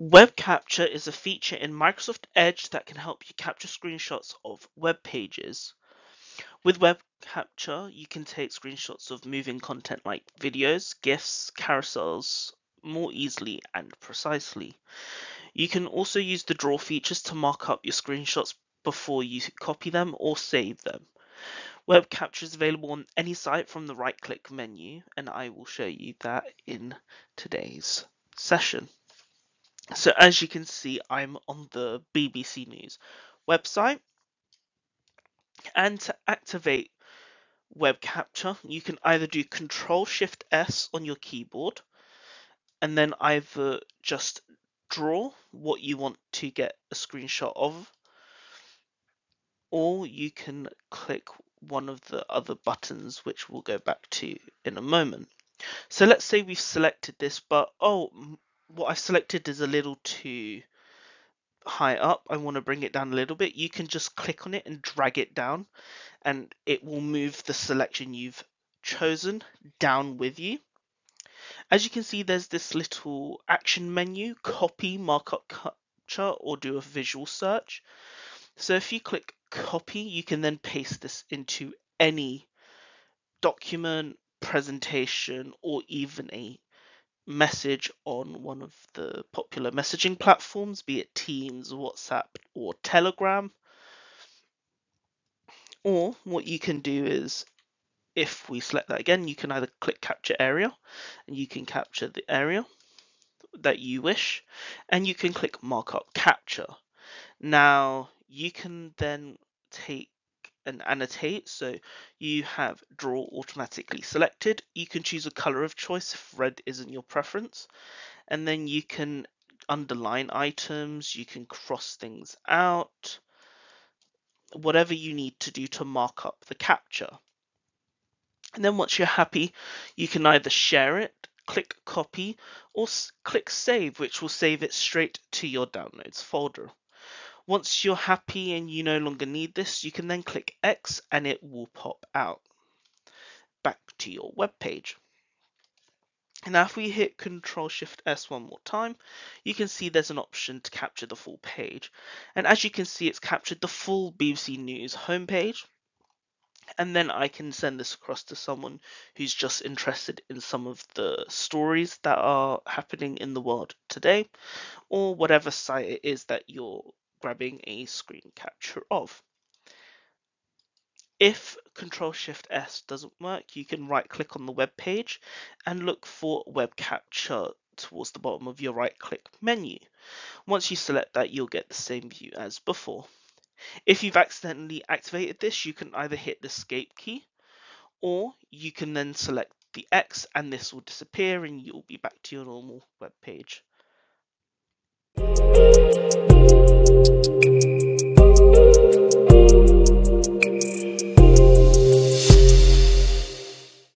Web capture is a feature in Microsoft Edge that can help you capture screenshots of web pages. With web capture, you can take screenshots of moving content like videos, GIFs, carousels more easily and precisely. You can also use the draw features to mark up your screenshots before you copy them or save them. Web capture is available on any site from the right-click menu, and I will show you that in today's session. So as you can see, I'm on the BBC News website, and to activate web capture, you can either do Ctrl-Shift-S on your keyboard, and then either just draw what you want to get a screenshot of, or you can click one of the other buttons, which we'll go back to in a moment. So let's say we've selected this, but what I've selected is a little too high up. I want to bring it down a little bit. You can just click on it and drag it down, and it will move the selection you've chosen down with you. As you can see, there's this little action menu: copy, markup capture, or do a visual search. So if you click copy, you can then paste this into any document, presentation, or even a message on one of the popular messaging platforms, be it Teams, WhatsApp, or Telegram. Or what you can do is, if we select that again, you can either click capture area, and you can capture the area that you wish, and you can click markup capture. Now you can then take and annotate, so you have draw automatically selected. You can choose a color of choice if red isn't your preference, and then you can underline items, you can cross things out, whatever you need to do to mark up the capture. And then once you're happy, you can either share it, click copy, or click save, which will save it straight to your downloads folder. Once you're happy and you no longer need this, you can then click X and it will pop out back to your web page. Now if we hit Ctrl-Shift-S one more time, you can see there's an option to capture the full page. And as you can see, it's captured the full BBC News homepage. And then I can send this across to someone who's just interested in some of the stories that are happening in the world today, or whatever site it is that you're grabbing a screen capture of. If Ctrl-Shift-S doesn't work, you can right click on the web page and look for web capture towards the bottom of your right click menu. Once you select that, you'll get the same view as before. If you've accidentally activated this, you can either hit the escape key, or you can then select the X and this will disappear and you'll be back to your normal web page.